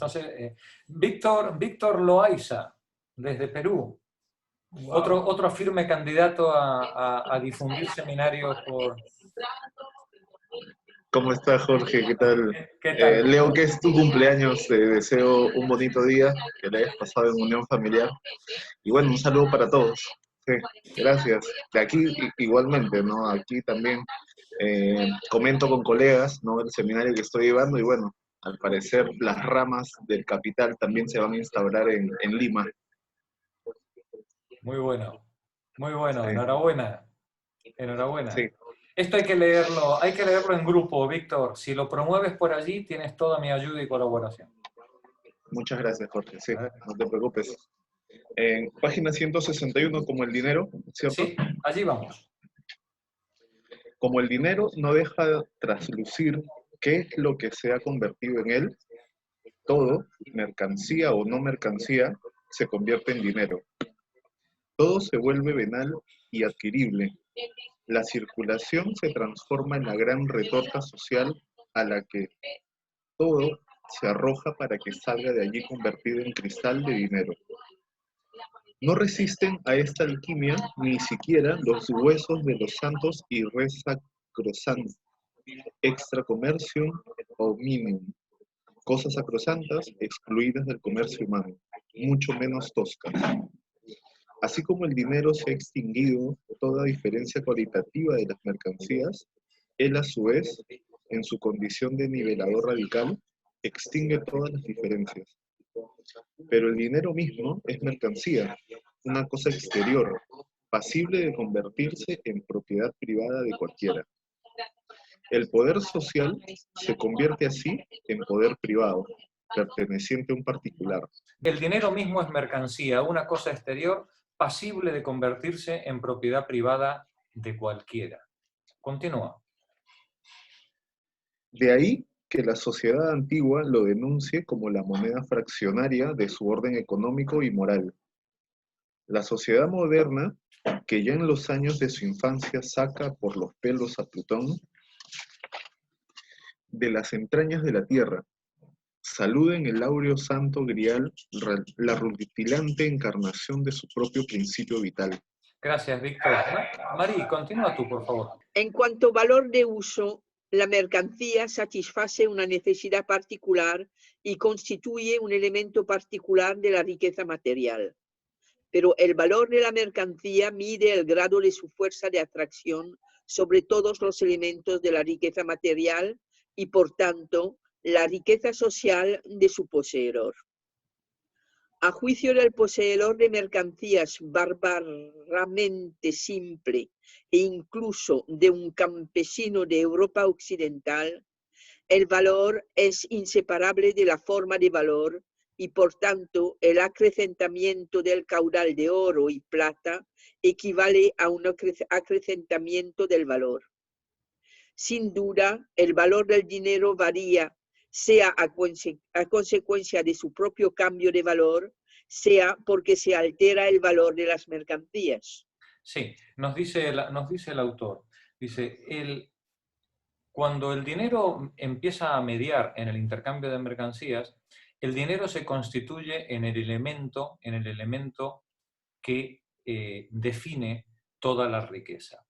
Entonces, Víctor Loaiza, desde Perú. Wow. Otro firme candidato a difundir seminarios por... ¿Cómo estás, Jorge? ¿Qué tal? ¿Qué tal? Leo, que es tu cumpleaños, te deseo un bonito día, que le hayas pasado en unión familiar. Y bueno, un saludo para todos. Sí, gracias. De aquí igualmente, ¿no? Aquí también comento con colegas, ¿no? El seminario que estoy llevando y bueno, al parecer las ramas del capital también se van a instaurar en Lima. Muy bueno, muy bueno. Sí. Enhorabuena. Enhorabuena. Sí. Esto hay que leerlo en grupo, Víctor. Si lo promueves por allí, tienes toda mi ayuda y colaboración. Muchas gracias, Jorge. Sí, no te preocupes. En página 161, como el dinero, ¿cierto? Sí, allí vamos. Como el dinero no deja traslucir qué es lo que se ha convertido en él, todo, mercancía o no mercancía, se convierte en dinero. Todo se vuelve venal y adquirible. La circulación se transforma en la gran retorta social a la que todo se arroja para que salga de allí convertido en cristal de dinero. No resisten a esta alquimia ni siquiera los huesos de los santos y res sacrosanti, extra commercium hominum, cosas sacrosantas excluidas del comercio humano, mucho menos toscas. Así como el dinero se ha extinguido toda diferencia cualitativa de las mercancías, él a su vez, en su condición de nivelador radical, extingue todas las diferencias. Pero el dinero mismo es mercancía, una cosa exterior, pasible de convertirse en propiedad privada de cualquiera. El poder social se convierte así en poder privado, perteneciente a un particular. El dinero mismo es mercancía, una cosa exterior, pasible de convertirse en propiedad privada de cualquiera. Continúa. De ahí que la sociedad antigua lo denuncie como la moneda fraccionaria de su orden económico y moral. La sociedad moderna, que ya en los años de su infancia saca por los pelos a Plutón de las entrañas de la tierra, saluda en el áureo santo grial la rutilante encarnación de su propio principio vital. Gracias, Víctor. Mari, continúa tú, por favor. En cuanto a valor de uso, la mercancía satisface una necesidad particular y constituye un elemento particular de la riqueza material. Pero el valor de la mercancía mide el grado de su fuerza de atracción sobre todos los elementos de la riqueza material y, por tanto, la riqueza social de su poseedor. A juicio del poseedor de mercancías bárbaramente simple e incluso de un campesino de Europa Occidental, el valor es inseparable de la forma de valor y por tanto el acrecentamiento del caudal de oro y plata equivale a un acrecentamiento del valor. Sin duda, el valor del dinero varía, sea a consecuencia de su propio cambio de valor, sea porque se altera el valor de las mercancías. Sí, nos dice el autor, dice, cuando el dinero empieza a mediar en el intercambio de mercancías, el dinero se constituye en el elemento que define toda la riqueza.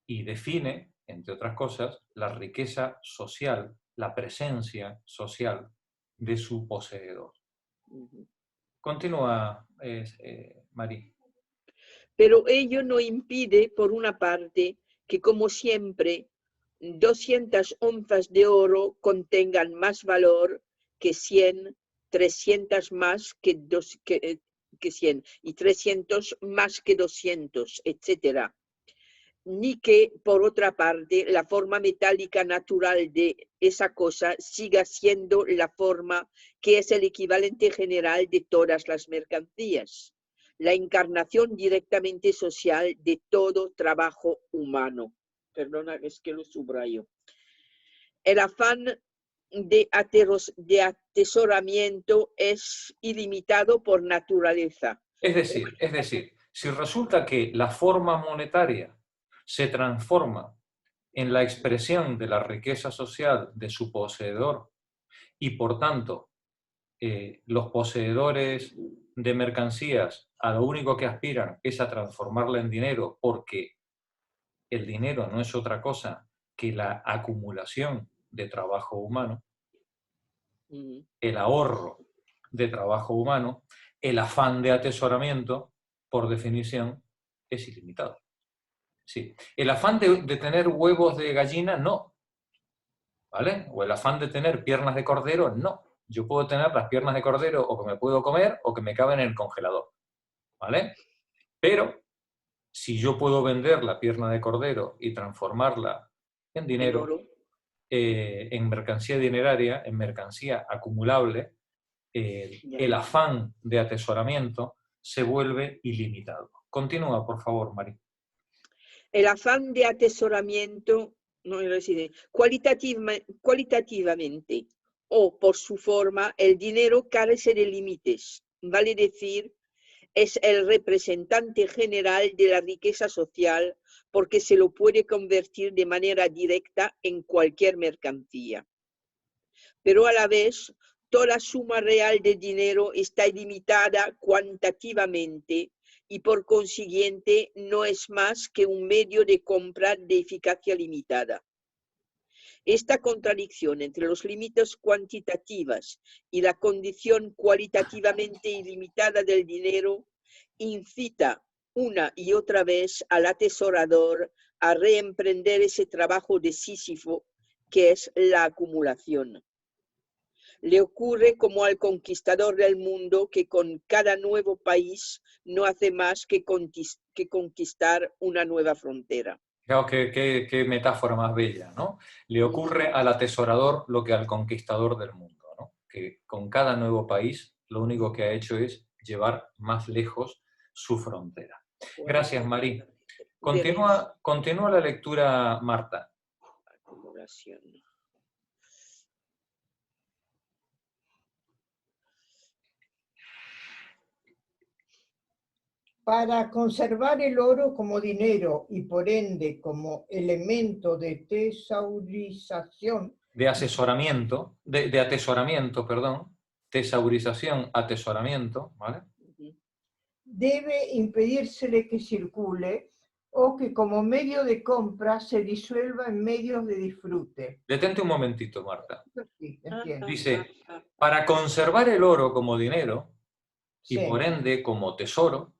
Y define, entre otras cosas, la riqueza social, la presencia social de su poseedor. Continúa, Mari. Pero ello no impide, por una parte, que como siempre, 200 onzas de oro contengan más valor que 100, 300 más que 100 y 300 más que 200, etc. Ni que, por otra parte, la forma metálica natural de esa cosa siga siendo la forma que es el equivalente general de todas las mercancías, la encarnación directamente social de todo trabajo humano. Perdona, es que lo subrayo. El afán de atesoramiento es ilimitado por naturaleza. Es decir, si resulta que la forma monetaria se transforma en la expresión de la riqueza social de su poseedor y por tanto los poseedores de mercancías a lo único que aspiran es a transformarla en dinero, porque el dinero no es otra cosa que la acumulación de trabajo humano, el ahorro de trabajo humano, el afán de atesoramiento, por definición, es ilimitado. Sí. El afán de tener huevos de gallina, no. ¿Vale? O el afán de tener piernas de cordero, no. Yo puedo tener las piernas de cordero o que me puedo comer o que me caben en el congelador. ¿Vale? Pero si yo puedo vender la pierna de cordero y transformarla en dinero, en mercancía dineraria, en mercancía acumulable, el afán de atesoramiento se vuelve ilimitado. Continúa, por favor, Mari. El afán de atesoramiento no reside cualitativamente o por su forma, el dinero carece de límites, vale decir, es el representante general de la riqueza social porque se lo puede convertir de manera directa en cualquier mercancía. Pero a la vez, toda suma real de dinero está ilimitada cuantitativamente y por consiguiente no es más que un medio de compra de eficacia limitada. Esta contradicción entre los límites cuantitativos y la condición cualitativamente ilimitada del dinero incita una y otra vez al atesorador a reemprender ese trabajo de Sísifo que es la acumulación. Le ocurre como al conquistador del mundo que con cada nuevo país no hace más que conquistar una nueva frontera. Fijaos qué metáfora más bella, ¿no? Le ocurre al atesorador lo que al conquistador del mundo, ¿no? Que con cada nuevo país lo único que ha hecho es llevar más lejos su frontera. Gracias, Marí. Continúa la lectura, Marta. Acumulación. Para conservar el oro como dinero y por ende como elemento de tesaurización. De asesoramiento, de atesoramiento, perdón. Tesaurización, atesoramiento, ¿vale? Debe impedírsele que circule o que como medio de compra se disuelva en medios de disfrute. Detente un momentito, Marta. Sí, entiendo. Dice, para conservar el oro como dinero y Sí. por ende como tesoro,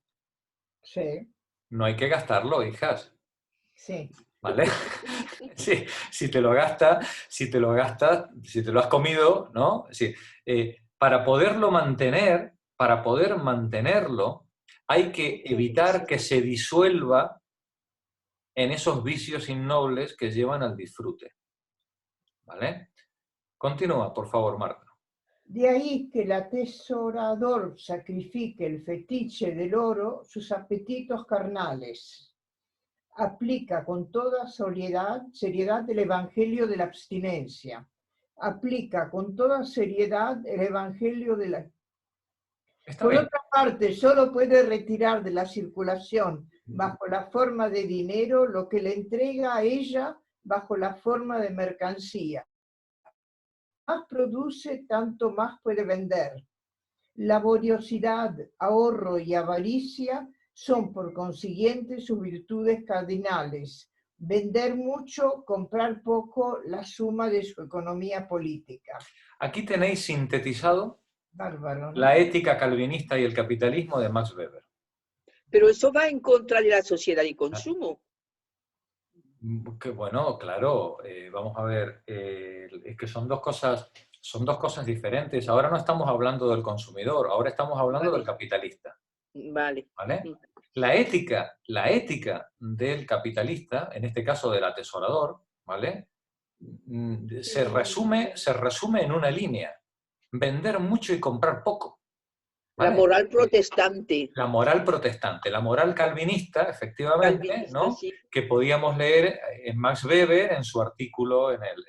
Sí. no hay que gastarlo, hijas. Sí. ¿Vale? Sí, si te lo gastas, si te lo has comido, ¿no? Sí, para poderlo mantener, para poder mantenerlo, hay que evitar que se disuelva en esos vicios innobles que llevan al disfrute. ¿Vale? Continúa, por favor, Marta. De ahí que el atesorador sacrifique el fetiche del oro, sus apetitos carnales. Aplica con toda seriedad el evangelio de la abstinencia. Aplica con toda seriedad el evangelio de la... Por otra parte, solo puede retirar de la circulación bajo la forma de dinero lo que le entrega a ella bajo la forma de mercancía. Más produce, tanto más puede vender. Laboriosidad, ahorro y avaricia son por consiguiente sus virtudes cardinales. Vender mucho, comprar poco, la suma de su economía política. Aquí tenéis sintetizado Bárbaro, ¿no? la ética calvinista y el capitalismo de Max Weber. Pero eso va en contra de la sociedad de consumo. Que bueno, claro, vamos a ver, es que son dos cosas diferentes. Ahora no estamos hablando del consumidor, ahora estamos hablando del capitalista. Vale. ¿Vale? La ética del capitalista, en este caso del atesorador, ¿vale? Se resume en una línea: vender mucho y comprar poco. ¿Vale? La moral protestante. La moral protestante, la moral calvinista, efectivamente, Calvinista, ¿no? sí. Que podíamos leer en Max Weber en su artículo en el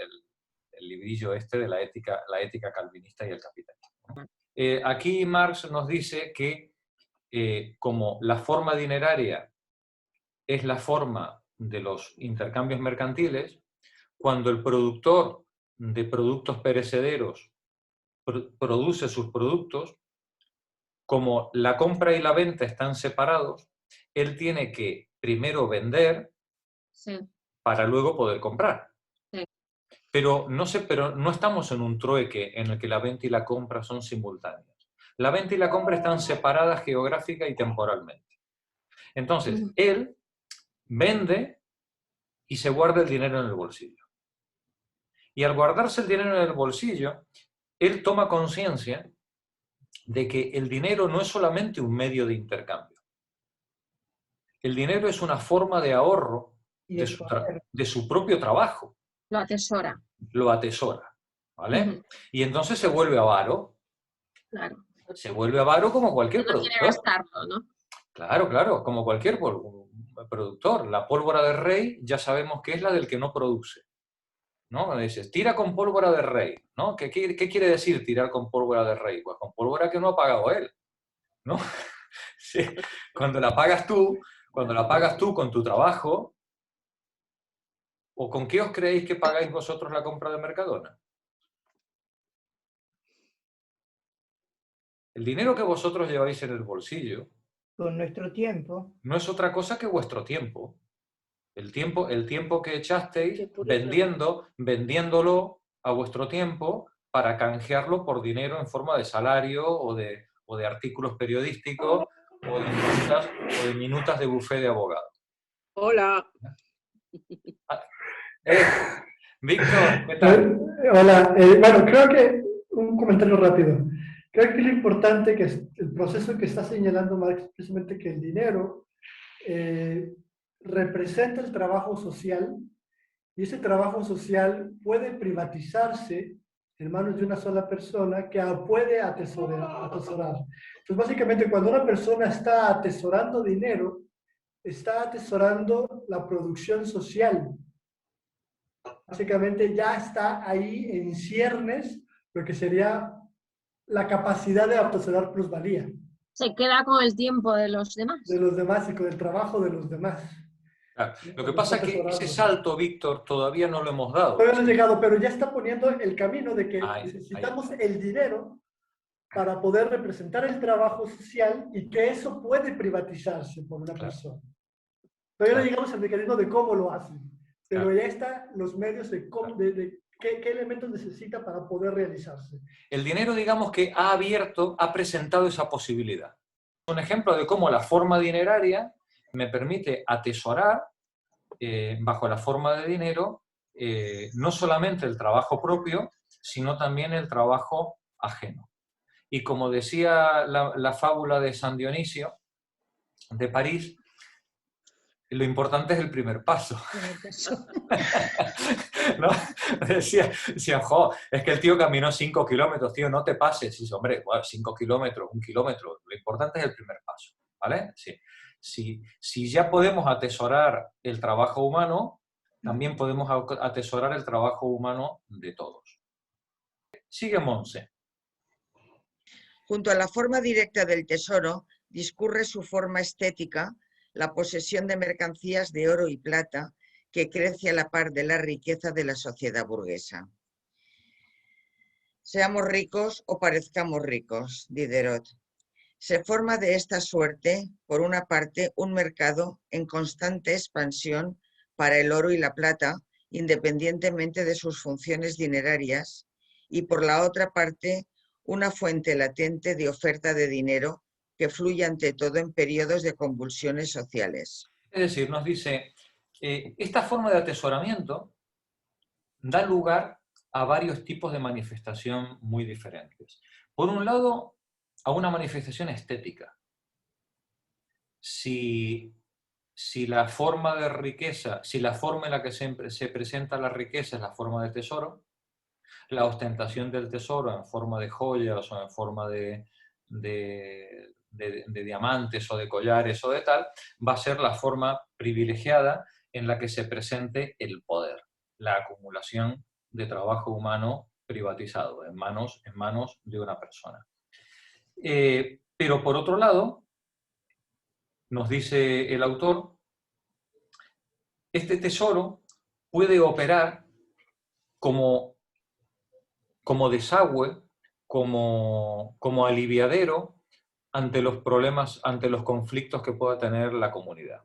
librillo este de la ética calvinista y el capitalismo. Aquí Marx nos dice que como la forma dineraria es la forma de los intercambios mercantiles, cuando el productor de productos perecederos produce sus productos, como la compra y la venta están separados, él tiene que primero vender Sí, para luego poder comprar. Sí. Pero no estamos en un trueque en el que la venta y la compra son simultáneas. La venta y la compra están separadas geográfica y temporalmente. Entonces, Ujú. él vende y se guarda el dinero en el bolsillo. Y al guardarse el dinero en el bolsillo, él toma conciencia de que el dinero no es solamente un medio de intercambio. El dinero es una forma de ahorro Y de el poder. de su propio trabajo. Lo atesora. Lo atesora, ¿vale? Ujú. Y entonces se vuelve avaro. Claro. Se vuelve avaro como cualquier No quiere productor. gastarlo, ¿no? Claro, claro, como cualquier productor. La pólvora de rey ya sabemos que es la del que no produce, ¿no? Dices, tira con pólvora de rey, ¿no? ¿Qué quiere decir tirar con pólvora de rey? Pues con pólvora que no ha pagado él, ¿no? Sí. Cuando la pagas tú con tu trabajo, ¿o con qué os creéis que pagáis vosotros la compra de Mercadona? El dinero que vosotros lleváis en el bolsillo Con nuestro tiempo. no es otra cosa que vuestro tiempo. El tiempo que echasteis Qué puro vendiéndolo a vuestro tiempo para canjearlo por dinero en forma de salario o de artículos periodísticos o de minutas de bufé de abogado. Hola. Eh, Víctor, ¿qué tal? Hola, bueno, creo que un comentario rápido. Creo que lo importante que es el proceso que está señalando Marx es precisamente que el dinero representa el trabajo social y ese trabajo social puede privatizarse en manos de una sola persona que puede atesorar. Entonces, básicamente, cuando una persona está atesorando dinero, está atesorando la producción social. Básicamente ya está ahí en ciernes lo que sería la capacidad de atesorar plusvalía Se queda con el tiempo de los demás. de los demás y con el trabajo de los demás. Claro, lo que pasa es que ese salto, Víctor, todavía no lo hemos dado. Todavía no ha llegado, pero ya está poniendo el camino de que Ahí, necesitamos el dinero para poder representar el trabajo social y que eso puede privatizarse por una persona. Todavía no llegamos al mecanismo de cómo lo hacen, pero ya están los medios de, qué elementos necesita para poder realizarse. El dinero, digamos que ha presentado esa posibilidad. Un ejemplo de cómo la forma dineraria me permite atesorar, bajo la forma de dinero, no solamente el trabajo propio, sino también el trabajo ajeno. Y como decía la fábula de San Dionisio, de París, lo importante es el primer paso. ¿No? Decía, jo, es que el tío caminó 5 kilómetros, tío, no te pases. Y dice, hombre, 5 kilómetros, 1 kilómetro, lo importante es el primer paso, ¿vale? Sí. Si ya podemos atesorar el trabajo humano, también podemos atesorar el trabajo humano de todos. Sigue Monse. Junto a la forma directa del tesoro, discurre su forma estética, la posesión de mercancías de oro y plata, que crece a la par de la riqueza de la sociedad burguesa. Seamos ricos o parezcamos ricos, Diderot. Se forma de esta suerte, por una parte, un mercado en constante expansión para el oro y la plata, independientemente de sus funciones dinerarias, y por la otra parte, una fuente latente de oferta de dinero que fluye ante todo en periodos de convulsiones sociales. Es decir, nos dice, esta forma de atesoramiento da lugar a varios tipos de manifestación muy diferentes. Por un lado, a una manifestación estética. Si la forma de riqueza, si la forma en la que se presenta la riqueza es la forma de tesoro, la ostentación del tesoro en forma de joyas o en forma de diamantes o de collares o de tal, va a ser la forma privilegiada en la que se presente el poder, la acumulación de trabajo humano privatizado en manos de una persona. Pero por otro lado, nos dice el autor, este tesoro puede operar como desagüe como aliviadero ante los problemas, ante los conflictos que pueda tener la comunidad.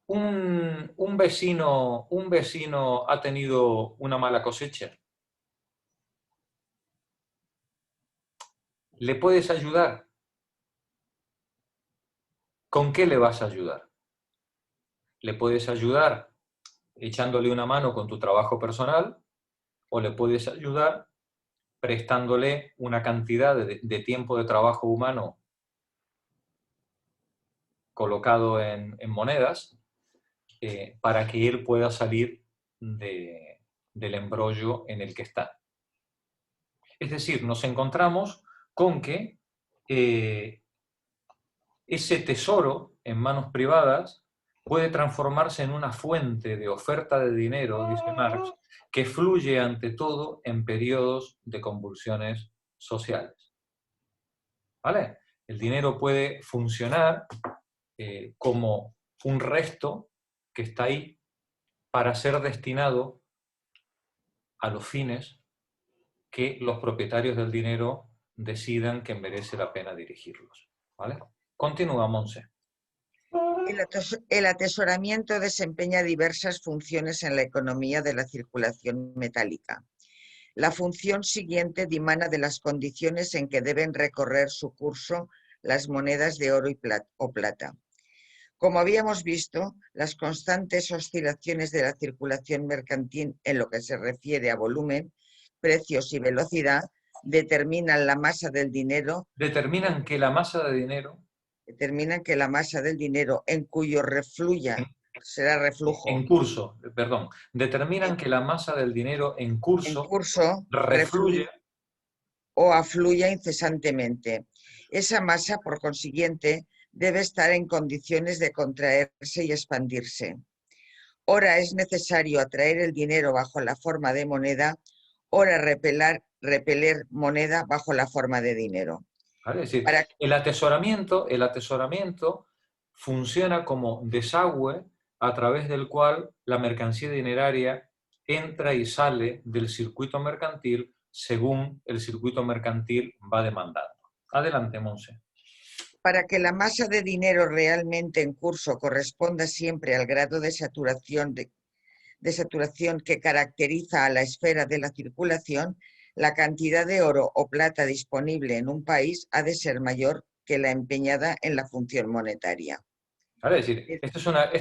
Un vecino ha tenido una mala cosecha. ¿Le puedes ayudar? ¿Con qué le vas a ayudar? ¿Le puedes ayudar echándole una mano con tu trabajo personal o le puedes ayudar prestándole una cantidad de tiempo de trabajo humano colocado en monedas para que él pueda salir del embrollo en el que está? Es decir, nos encontramos con que ese tesoro en manos privadas puede transformarse en una fuente de oferta de dinero, dice Marx, que fluye ante todo en periodos de convulsiones sociales. ¿Vale? El dinero puede funcionar como un resto que está ahí para ser destinado a los fines que los propietarios del dinero decidan que merece la pena dirigirlos. ¿Vale? Continúa, Monse. El atesoramiento desempeña diversas funciones en la economía de la circulación metálica. La función siguiente dimana de las condiciones en que deben recorrer su curso las monedas de oro o plata. Como habíamos visto, las constantes oscilaciones de la circulación mercantil en lo que se refiere a volumen, precios y velocidad determinan la masa del dinero. Determinan que la masa de dinero en cuyo será reflujo. En curso, perdón. Determinan que la masa del dinero en curso refluye o afluya incesantemente. Esa masa, por consiguiente, debe estar en condiciones de contraerse y expandirse. Ora es necesario atraer el dinero bajo la forma de moneda, ora repeler moneda bajo la forma de dinero. ¿Vale? Es decir, el atesoramiento funciona como desagüe a través del cual la mercancía dineraria entra y sale del circuito mercantil según el circuito mercantil va demandando. Adelante, Monse. Para que la masa de dinero realmente en curso corresponda siempre al grado de saturación que caracteriza a la esfera de la circulación, la cantidad de oro o plata disponible en un país ha de ser mayor que la empeñada en la función monetaria. ¿Vale? Es decir, esto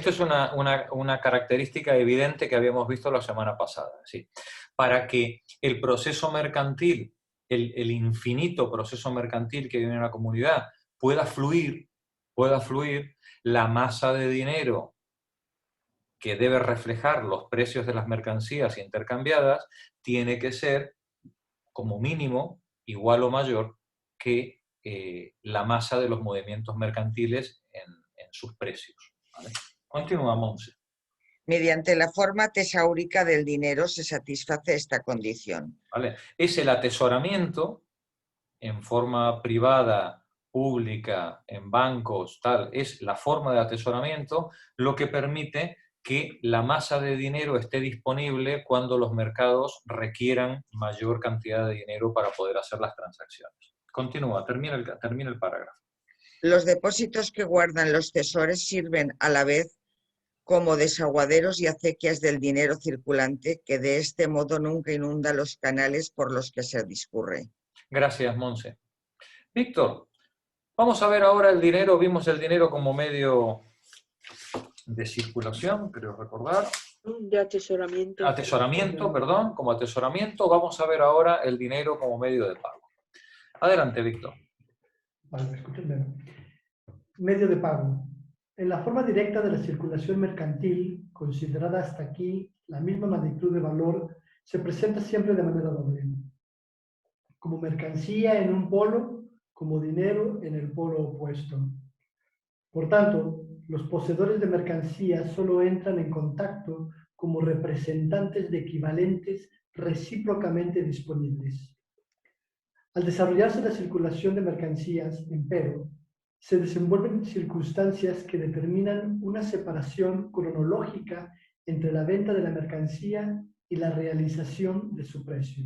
es una característica evidente que habíamos visto la semana pasada. ¿Sí? Para que el proceso mercantil, el infinito proceso mercantil que vive en una comunidad pueda fluir, la masa de dinero que debe reflejar los precios de las mercancías intercambiadas tiene que ser, como mínimo, igual o mayor que la masa de los movimientos mercantiles en sus precios. ¿Vale? Continúa, Monse. Mediante la forma tesáurica del dinero se satisface esta condición. ¿Vale? Es el atesoramiento en forma privada, pública, en bancos, tal, es la forma de atesoramiento lo que permite que la masa de dinero esté disponible cuando los mercados requieran mayor cantidad de dinero para poder hacer las transacciones. Continúa, termina el parágrafo. Los depósitos que guardan los tesores sirven a la vez como desaguaderos y acequias del dinero circulante, que de este modo nunca inunda los canales por los que se discurre. Gracias, Monse. Víctor, vamos a ver ahora el dinero. Vimos el dinero como medio de circulación, creo recordar. De atesoramiento. Atesoramiento, perdón, como atesoramiento. Vamos a ver ahora el dinero como medio de pago. Adelante, Víctor. Vale, ¿me escuchan bien? Medio de pago. En la forma directa de la circulación mercantil, considerada hasta aquí la misma magnitud de valor, se presenta siempre de manera doble. Como mercancía en un polo, como dinero en el polo opuesto. Por tanto, los poseedores de mercancías solo entran en contacto como representantes de equivalentes recíprocamente disponibles. Al desarrollarse la circulación de mercancías, empero, se desenvuelven circunstancias que determinan una separación cronológica entre la venta de la mercancía y la realización de su precio.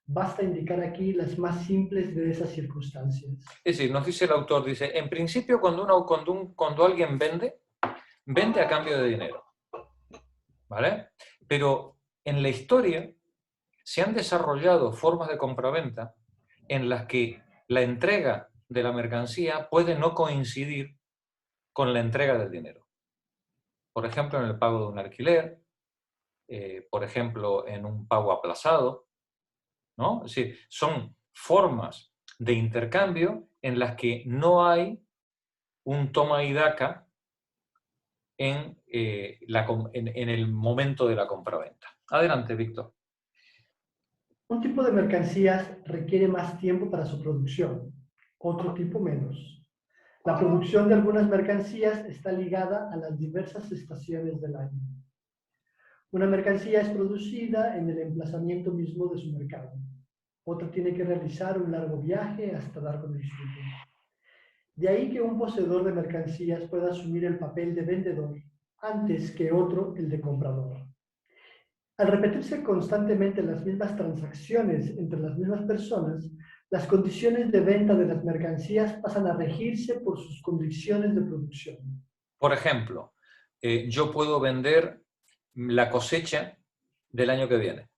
Basta indicar aquí las más simples de esas circunstancias. Es decir, nos dice el autor, dice, en principio cuando alguien vende a cambio de dinero. ¿Vale? Pero en la historia se han desarrollado formas de compraventa en las que la entrega de la mercancía puede no coincidir con la entrega del dinero. Por ejemplo, en el pago de un alquiler, por ejemplo, en un pago aplazado, ¿no? Es decir, son formas de intercambio en las que no hay un toma y daca en el momento de la compraventa. Adelante, Víctor. Un tipo de mercancías requiere más tiempo para su producción, otro tipo menos. La producción de algunas mercancías está ligada a las diversas estaciones del año. Una mercancía es producida en el emplazamiento mismo de su mercado. Otra tiene que realizar un largo viaje hasta dar con el suyo. De ahí que un poseedor de mercancías pueda asumir el papel de vendedor antes que otro el de comprador. Al repetirse constantemente las mismas transacciones entre las mismas personas, las condiciones de venta de las mercancías pasan a regirse por sus condiciones de producción. Por ejemplo, yo puedo vender la cosecha del año que viene.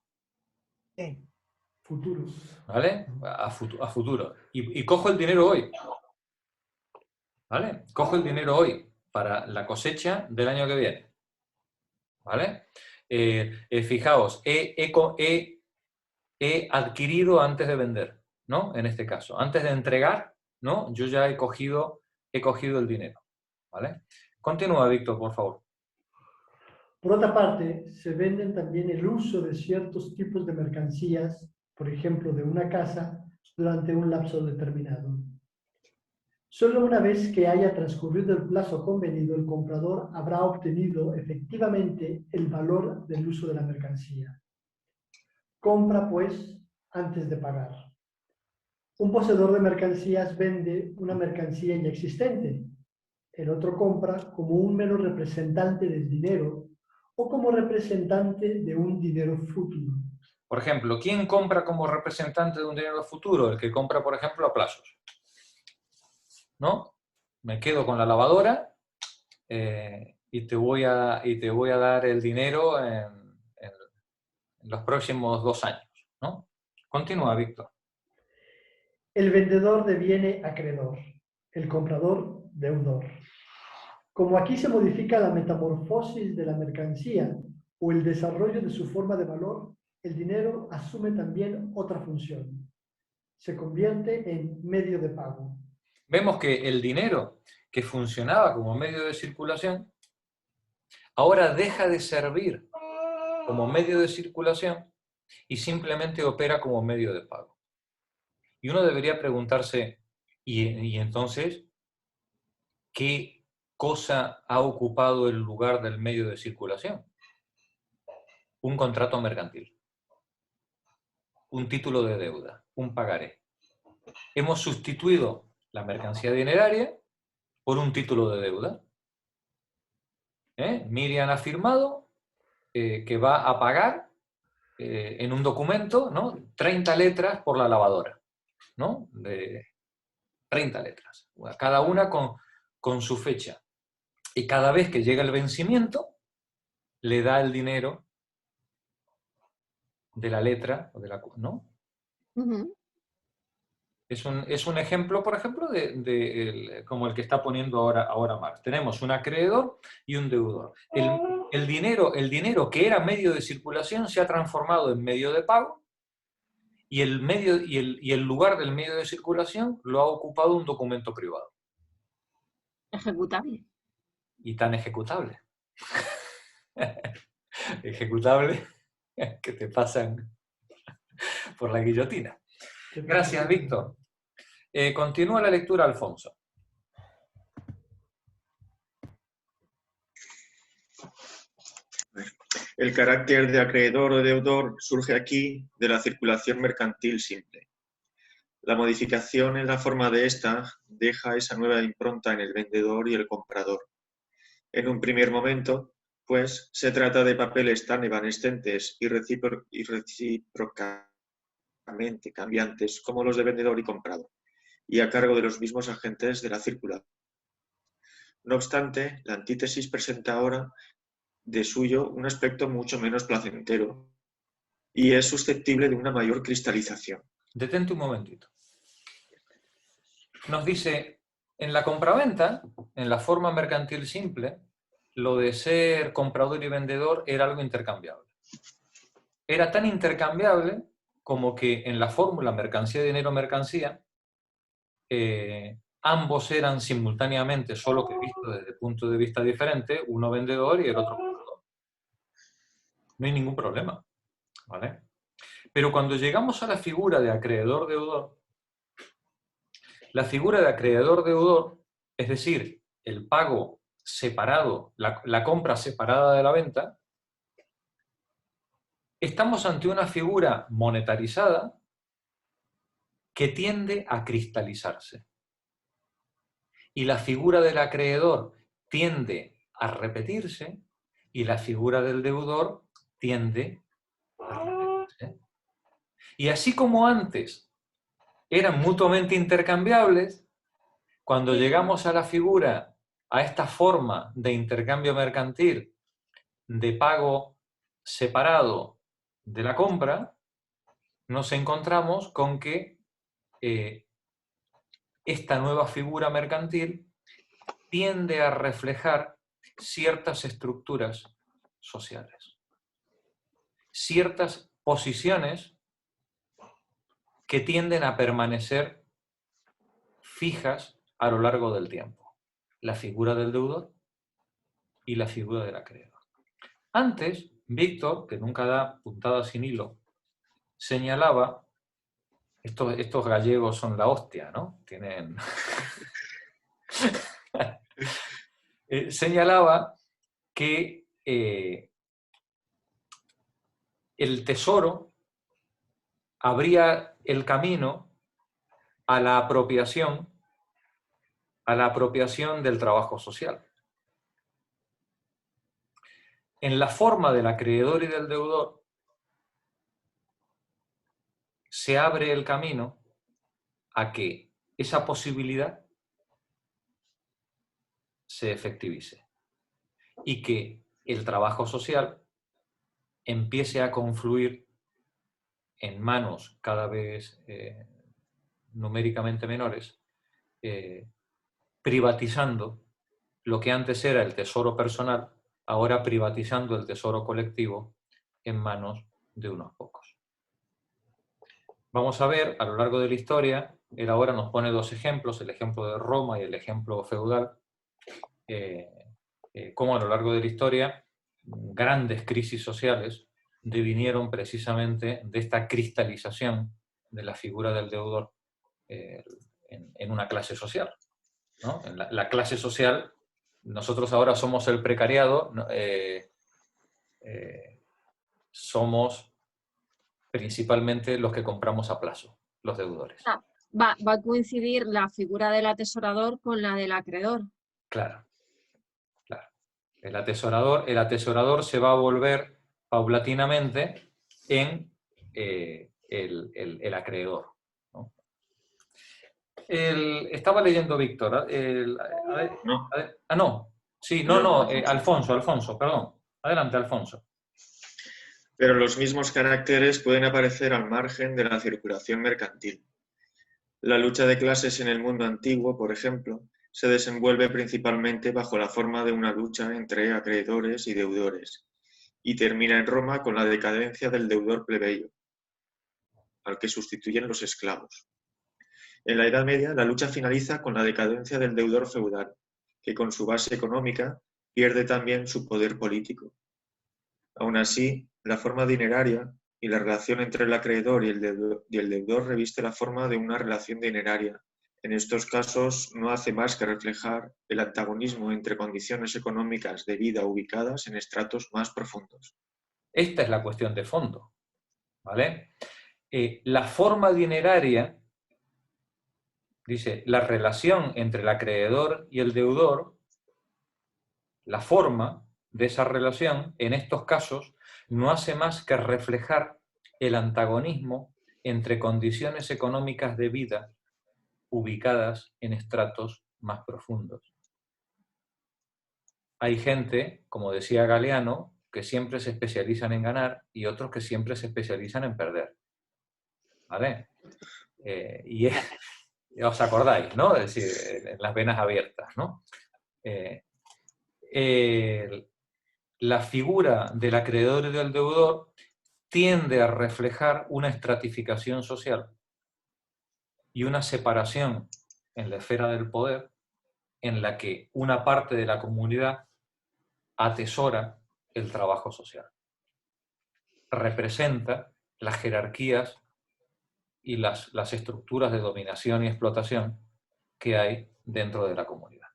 Futuros. ¿Vale? A futuro. Y cojo el dinero hoy. ¿Vale? Cojo el dinero hoy para la cosecha del año que viene. ¿Vale? Fijaos, he adquirido antes de vender, ¿no? En este caso. Antes de entregar, ¿no? Yo ya he cogido el dinero. ¿Vale? Continúa, Víctor, por favor. Por otra parte, se venden también el uso de ciertos tipos de mercancías, por ejemplo, de una casa, durante un lapso determinado. Solo una vez que haya transcurrido el plazo convenido, el comprador habrá obtenido efectivamente el valor del uso de la mercancía. Compra, pues, antes de pagar. Un poseedor de mercancías vende una mercancía ya existente. El otro compra como un mero representante del dinero o como representante de un dinero futuro. Por ejemplo, ¿quién compra como representante de un dinero futuro? El que compra, por ejemplo, a plazos. ¿No? Me quedo con la lavadora y te voy a dar el dinero en los próximos 2 años, ¿no? Continúa, Víctor. El vendedor deviene acreedor, el comprador deudor. Como aquí se modifica la metamorfosis de la mercancía o el desarrollo de su forma de valor, el dinero asume también otra función. Se convierte en medio de pago. Vemos que el dinero que funcionaba como medio de circulación ahora deja de servir como medio de circulación y simplemente opera como medio de pago. Y uno debería preguntarse, ¿y entonces qué cosa ha ocupado el lugar del medio de circulación? Un contrato mercantil, un título de deuda, un pagaré. Hemos sustituido la mercancía dineraria por un título de deuda. Miriam ha firmado que va a pagar en un documento, ¿no? 30 letras por la lavadora, ¿no? De 30 letras, cada una con su fecha. Y cada vez que llega el vencimiento, le da el dinero de la letra, ¿no? Ujú. Es un ejemplo, por ejemplo, como el que está poniendo ahora Marx. Tenemos un acreedor y un deudor. El dinero que era medio de circulación se ha transformado en medio de pago y el lugar del medio de circulación lo ha ocupado un documento privado. Ejecutable. Y tan ejecutable. Ejecutable que te pasan por la guillotina. Gracias, Víctor. Continúa la lectura, Alfonso. El carácter de acreedor o deudor surge aquí de la circulación mercantil simple. La modificación en la forma de esta deja esa nueva impronta en el vendedor y el comprador. En un primer momento, pues, se trata de papeles tan evanescentes y recíprocamente cambiantes como los de vendedor y comprador, y a cargo de los mismos agentes de la circulación. No obstante, la antítesis presenta ahora de suyo un aspecto mucho menos placentero y es susceptible de una mayor cristalización. Detente un momentito. Nos dice, en la compraventa, en la forma mercantil simple, lo de ser comprador y vendedor era algo intercambiable. Era tan intercambiable como que en la fórmula mercancía, dinero, mercancía, ambos eran simultáneamente, solo que visto desde punto de vista diferente, uno vendedor y el otro comprador. No hay ningún problema, ¿vale? Pero cuando llegamos a la figura de acreedor-deudor, la figura de acreedor-deudor, es decir, el pago separado, la compra separada de la venta, estamos ante una figura monetarizada que tiende a cristalizarse. Y la figura del acreedor tiende a repetirse y la figura del deudor tiende a repetirse. Y así como antes eran mutuamente intercambiables, cuando llegamos a la figura, a esta forma de intercambio mercantil, de pago separado de la compra, nos encontramos con que esta nueva figura mercantil tiende a reflejar ciertas estructuras sociales, ciertas posiciones que tienden a permanecer fijas a lo largo del tiempo. La figura del deudor y la figura del acreedor. Antes, Víctor, que nunca da puntada sin hilo, señalaba, estos gallegos son la hostia, ¿no? Tienen... señalaba que el tesoro abría el camino a la apropiación del trabajo social. En la forma del acreedor y del deudor se abre el camino a que esa posibilidad se efectivice y que el trabajo social empiece a confluir en manos cada vez numéricamente menores, privatizando lo que antes era el tesoro personal, ahora privatizando el tesoro colectivo en manos de unos pocos. Vamos a ver a lo largo de la historia, él ahora nos pone dos ejemplos, el ejemplo de Roma y el ejemplo feudal, cómo a lo largo de la historia grandes crisis sociales devinieron precisamente de esta cristalización de la figura del deudor en una clase social, ¿no? En la clase social, nosotros ahora somos el precariado, somos principalmente los que compramos a plazo, los deudores. Va a coincidir la figura del atesorador con la del acreedor. Claro, claro. El atesorador se va a volver paulatinamente en el acreedor, ¿no? Estaba leyendo Víctor. No. No. Sí, no, Alfonso, perdón. Adelante, Alfonso. Pero los mismos caracteres pueden aparecer al margen de la circulación mercantil. La lucha de clases en el mundo antiguo, por ejemplo, se desenvuelve principalmente bajo la forma de una lucha entre acreedores y deudores, y termina en Roma con la decadencia del deudor plebeyo, al que sustituyen los esclavos. En la Edad Media, la lucha finaliza con la decadencia del deudor feudal, que con su base económica pierde también su poder político. Aún así, la forma dineraria y la relación entre el acreedor y el deudor reviste la forma de una relación dineraria. En estos casos no hace más que reflejar el antagonismo entre condiciones económicas de vida ubicadas en estratos más profundos. Esta es la cuestión de fondo, ¿vale? La forma dineraria, dice, la relación entre el acreedor y el deudor, la forma de esa relación, en estos casos, no hace más que reflejar el antagonismo entre condiciones económicas de vida ubicadas en estratos más profundos. Hay gente, como decía Galeano, que siempre se especializan en ganar y otros que siempre se especializan en perder. ¿Vale? Os acordáis, ¿no? Es decir, en las venas abiertas, ¿no? La figura del acreedor y del deudor tiende a reflejar una estratificación social y una separación en la esfera del poder en la que una parte de la comunidad atesora el trabajo social. Representa las jerarquías y las estructuras de dominación y explotación que hay dentro de la comunidad.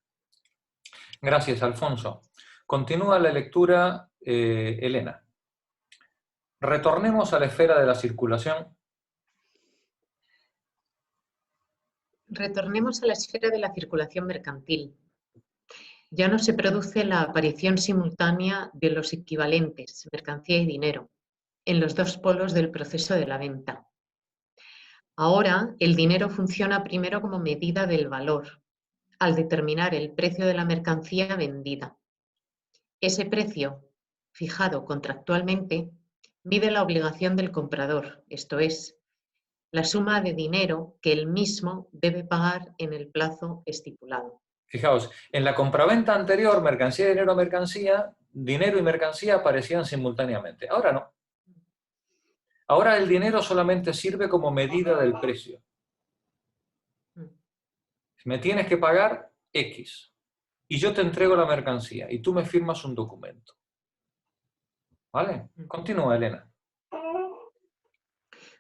Gracias, Alfonso. Continúa la lectura, Elena. Retornemos a la esfera de la circulación. Retornemos a la esfera de la circulación mercantil. Ya no se produce la aparición simultánea de los equivalentes, mercancía y dinero, en los dos polos del proceso de la venta. Ahora, el dinero funciona primero como medida del valor, al determinar el precio de la mercancía vendida. Ese precio, fijado contractualmente, mide la obligación del comprador, esto es, la suma de dinero que él mismo debe pagar en el plazo estipulado. Fijaos, en la compraventa anterior, mercancía, dinero y mercancía aparecían simultáneamente. Ahora no. Ahora el dinero solamente sirve como medida del precio. Me tienes que pagar X y yo te entrego la mercancía y tú me firmas un documento. ¿Vale? Continúa, Elena.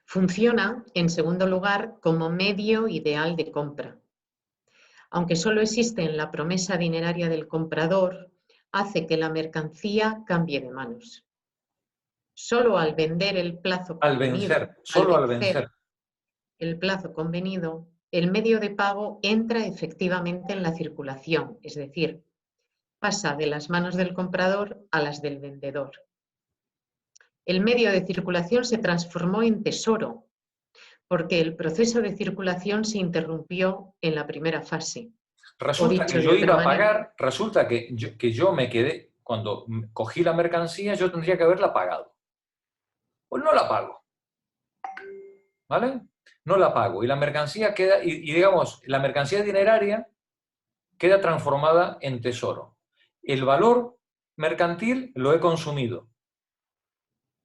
Funciona, en segundo lugar, como medio ideal de compra. Aunque solo existe en la promesa dineraria del comprador, hace que la mercancía cambie de manos. Solo al vender el plazo convenido, al vencer el plazo convenido, el medio de pago entra efectivamente en la circulación, es decir, pasa de las manos del comprador a las del vendedor. El medio de circulación se transformó en tesoro, porque el proceso de circulación se interrumpió en la primera fase. Resulta que yo iba a pagar, resulta que yo me quedé, cuando cogí la mercancía, yo tendría que haberla pagado. Pues no la pago. ¿Vale? No la pago. Y la mercancía queda, y digamos, la mercancía dineraria queda transformada en tesoro. El valor mercantil lo he consumido.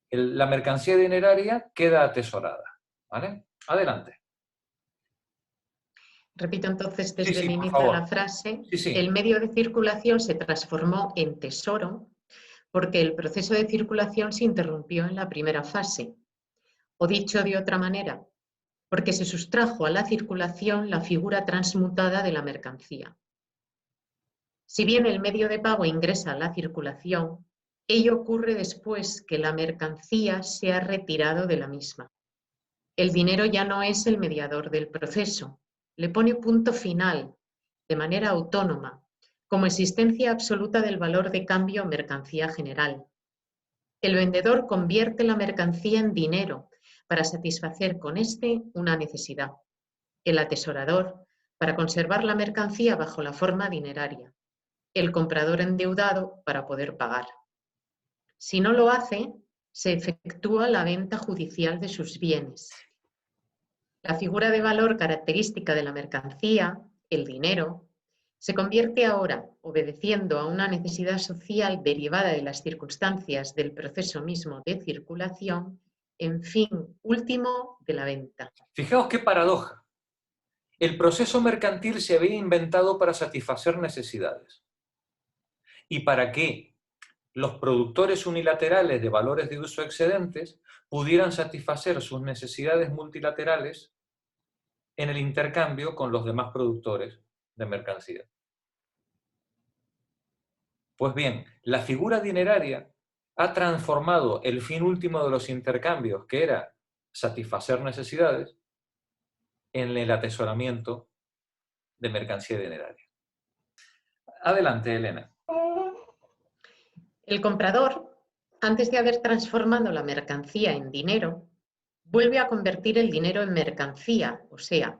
La mercancía dineraria queda atesorada. ¿Vale? Adelante. Repito entonces desde el inicio de la frase. El medio de circulación se transformó en tesoro porque el proceso de circulación se interrumpió en la primera fase. O dicho de otra manera, porque se sustrajo a la circulación la figura transmutada de la mercancía. Si bien el medio de pago ingresa a la circulación, ello ocurre después que la mercancía se ha retirado de la misma. El dinero ya no es el mediador del proceso, le pone punto final, de manera autónoma, como existencia absoluta del valor de cambio mercancía general. El vendedor convierte la mercancía en dinero para satisfacer con éste una necesidad. El atesorador para conservar la mercancía bajo la forma dineraria. El comprador endeudado para poder pagar. Si no lo hace, se efectúa la venta judicial de sus bienes. La figura de valor característica de la mercancía, el dinero, se convierte ahora, obedeciendo a una necesidad social derivada de las circunstancias del proceso mismo de circulación, en fin último de la venta. Fijaos qué paradoja. El proceso mercantil se había inventado para satisfacer necesidades. Y para que los productores unilaterales de valores de uso excedentes pudieran satisfacer sus necesidades multilaterales en el intercambio con los demás productores de mercancía. Pues bien, la figura dineraria ha transformado el fin último de los intercambios, que era satisfacer necesidades, en el atesoramiento de mercancía dineraria. Adelante, Elena. El comprador, antes de haber transformado la mercancía en dinero, vuelve a convertir el dinero en mercancía, o sea,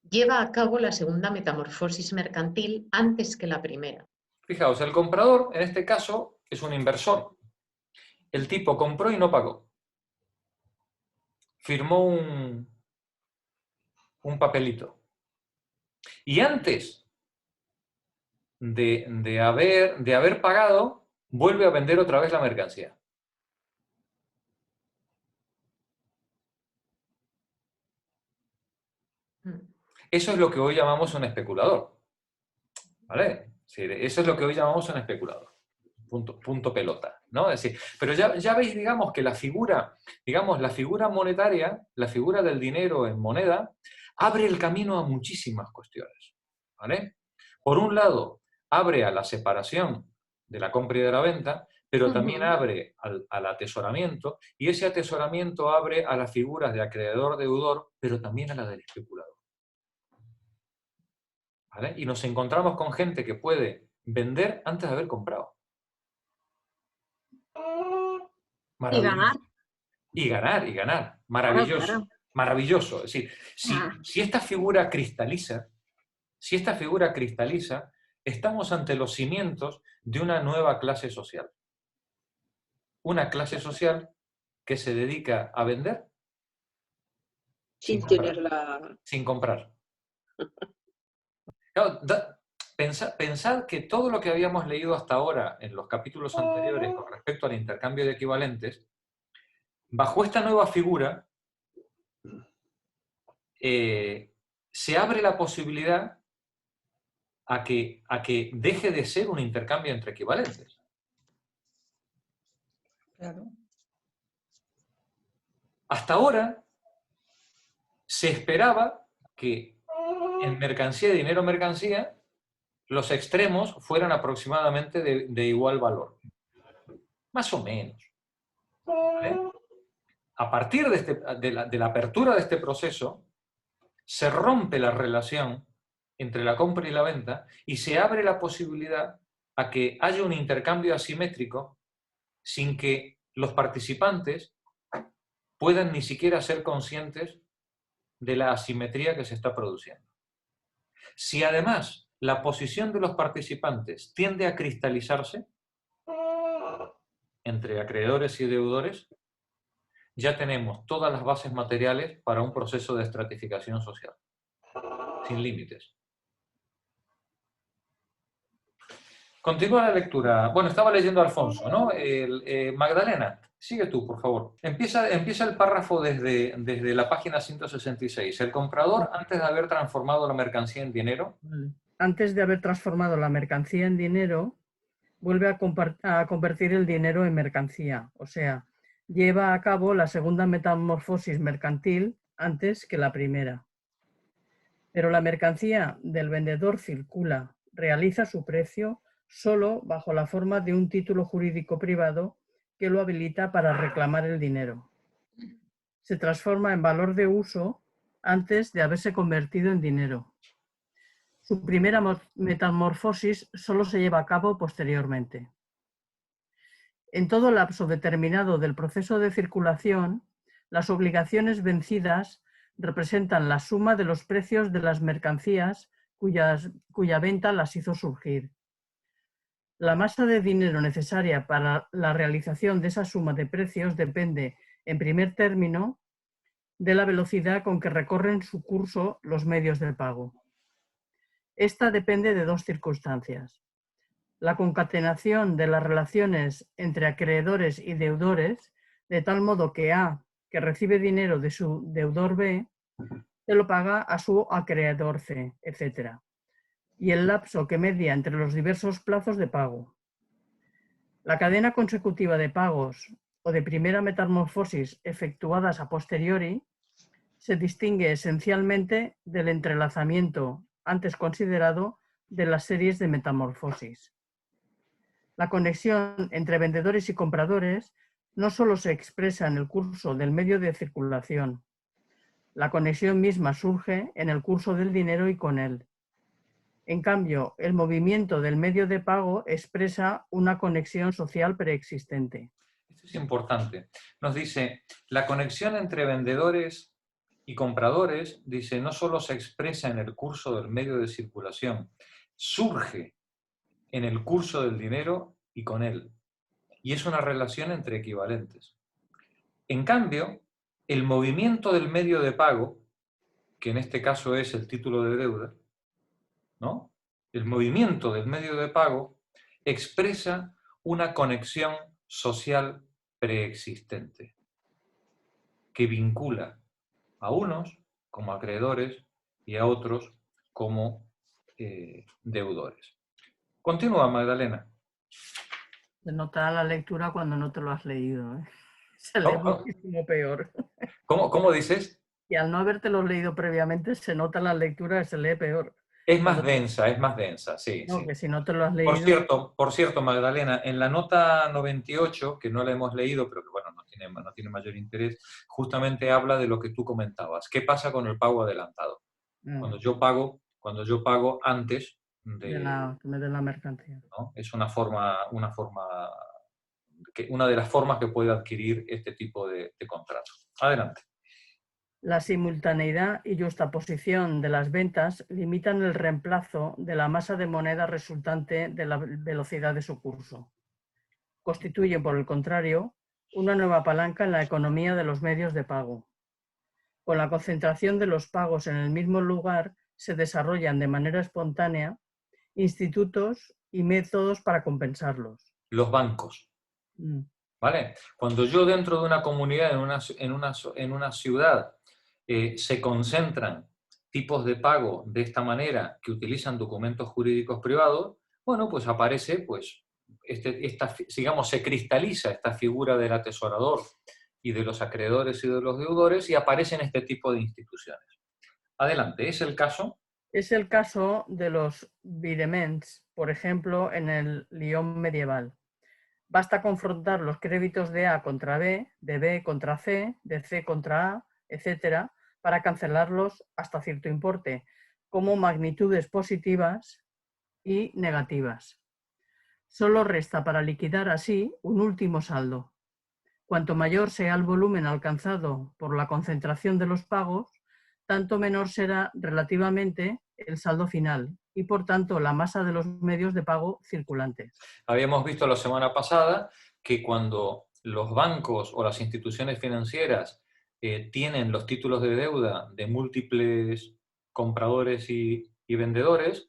lleva a cabo la segunda metamorfosis mercantil antes que la primera. Fijaos, el comprador, en este caso, es un inversor. El tipo compró y no pagó. Firmó un papelito. Y antes de haber pagado, vuelve a vender otra vez la mercancía. Eso es lo que hoy llamamos un especulador. ¿Vale? Sí, eso es lo que hoy llamamos un especulador. Punto pelota, ¿no? Es decir, pero ya veis, digamos, que la figura monetaria, la figura del dinero en moneda, abre el camino a muchísimas cuestiones, ¿vale? Por un lado, abre a la separación de la compra y de la venta, pero también abre al atesoramiento, y ese atesoramiento abre a las figuras de acreedor-deudor, pero también a la del especulador. ¿Vale? Y nos encontramos con gente que puede vender antes de haber comprado. Y ganar. Y ganar. Maravilloso. Claro. Maravilloso. Es decir, si esta figura cristaliza, estamos ante los cimientos de una nueva clase social. Una clase social que se dedica a vender sin comprar. Claro, pensad que todo lo que habíamos leído hasta ahora en los capítulos anteriores con respecto al intercambio de equivalentes, bajo esta nueva figura se abre la posibilidad a que deje de ser un intercambio entre equivalentes. Claro. Hasta ahora se esperaba que en mercancía y dinero-mercancía los extremos fueran aproximadamente de igual valor. Más o menos. ¿Vale? A partir de la apertura de este proceso, se rompe la relación entre la compra y la venta y se abre la posibilidad a que haya un intercambio asimétrico sin que los participantes puedan ni siquiera ser conscientes de la asimetría que se está produciendo. Si además la posición de los participantes tiende a cristalizarse entre acreedores y deudores, ya tenemos todas las bases materiales para un proceso de estratificación social, sin límites. Continúa la lectura. Bueno, estaba leyendo Alfonso, ¿no? Magdalena, sigue tú, por favor. Empieza el párrafo desde la página 166. El comprador, antes de haber transformado la mercancía en dinero. Antes de haber transformado la mercancía en dinero, vuelve a convertir el dinero en mercancía. O sea, lleva a cabo la segunda metamorfosis mercantil antes que la primera. Pero la mercancía del vendedor circula, realiza su precio solo bajo la forma de un título jurídico privado que lo habilita para reclamar el dinero. Se transforma en valor de uso antes de haberse convertido en dinero. Su primera metamorfosis solo se lleva a cabo posteriormente. En todo lapso determinado del proceso de circulación, las obligaciones vencidas representan la suma de los precios de las mercancías cuya venta las hizo surgir. La masa de dinero necesaria para la realización de esa suma de precios depende, en primer término, de la velocidad con que recorren su curso los medios de pago. Esta depende de dos circunstancias: la concatenación de las relaciones entre acreedores y deudores, de tal modo que A, que recibe dinero de su deudor B, se lo paga a su acreedor C, etc. Y el lapso que media entre los diversos plazos de pago. La cadena consecutiva de pagos o de primera metamorfosis efectuadas a posteriori se distingue esencialmente del entrelazamiento antes considerado de las series de metamorfosis. La conexión entre vendedores y compradores no solo se expresa en el curso del medio de circulación. La conexión misma surge en el curso del dinero y con él. En cambio, el movimiento del medio de pago expresa una conexión social preexistente. Esto es importante. Nos dice, la conexión entre vendedores y compradores, dice, no solo se expresa en el curso del medio de circulación, surge en el curso del dinero y con él. Y es una relación entre equivalentes. En cambio, el movimiento del medio de pago, que en este caso es el título de deuda, ¿no? El movimiento del medio de pago expresa una conexión social preexistente que vincula a unos como acreedores y a otros como deudores. Continúa, Magdalena. Se nota la lectura cuando no te lo has leído, ¿eh? Se lee muchísimo peor. ¿Cómo dices? Y al no habértelo leído previamente, se nota la lectura y se lee peor. Es más densa, sí. No, sí. que si no te lo has leído... Por cierto, Magdalena, en la nota 98, que no la hemos leído, pero que bueno, no tiene mayor interés, justamente habla de lo que tú comentabas. ¿Qué pasa con el pago adelantado? Cuando yo pago antes de la mercancía. ¿no? Es una de las formas que puede adquirir este tipo de contrato. Adelante. La simultaneidad y justaposición de las ventas limitan el reemplazo de la masa de moneda resultante de la velocidad de su curso. Constituyen, por el contrario, una nueva palanca en la economía de los medios de pago. Con la concentración de los pagos en el mismo lugar se desarrollan de manera espontánea institutos y métodos para compensarlos. Los bancos. ¿Vale? Cuando yo dentro de una comunidad, en una ciudad, se concentran tipos de pago de esta manera que utilizan documentos jurídicos privados, bueno, pues aparece, pues, digamos, se cristaliza esta figura del atesorador y de los acreedores y de los deudores y aparecen este tipo de instituciones. Adelante, ¿es el caso? Es el caso de los videments, por ejemplo, en el Lyon medieval. Basta confrontar los créditos de A contra B, de B contra C, de C contra A, etcétera, para cancelarlos hasta cierto importe, como magnitudes positivas y negativas. Solo resta para liquidar así un último saldo. Cuanto mayor sea el volumen alcanzado por la concentración de los pagos, tanto menor será relativamente el saldo final y, por tanto, la masa de los medios de pago circulantes. Habíamos visto la semana pasada que cuando los bancos o las instituciones financieras tienen los títulos de deuda de múltiples compradores y vendedores,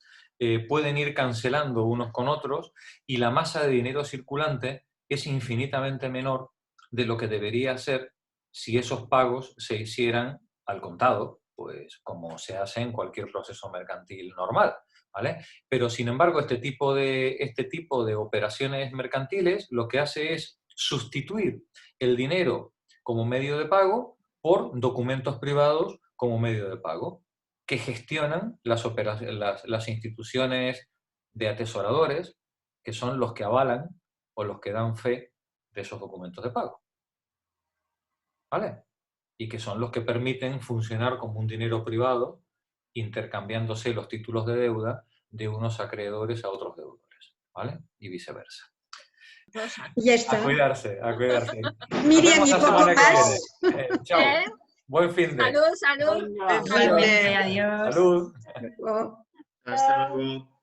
pueden ir cancelando unos con otros y la masa de dinero circulante es infinitamente menor de lo que debería ser si esos pagos se hicieran al contado, pues como se hace en cualquier proceso mercantil normal, ¿vale? Pero sin embargo este tipo de operaciones mercantiles lo que hace es sustituir el dinero como medio de pago por documentos privados como medio de pago que gestionan las instituciones de atesoradores, que son los que avalan o los que dan fe de esos documentos de pago. ¿Vale? Y que son los que permiten funcionar como un dinero privado, intercambiándose los títulos de deuda de unos acreedores a otros deudores, ¿vale? Y viceversa. Ya está. A cuidarse, a cuidarse. Miriam, ¿y poco más? Chao. Buen fin de. Salud. Igualmente, adiós. Salud. Hasta luego.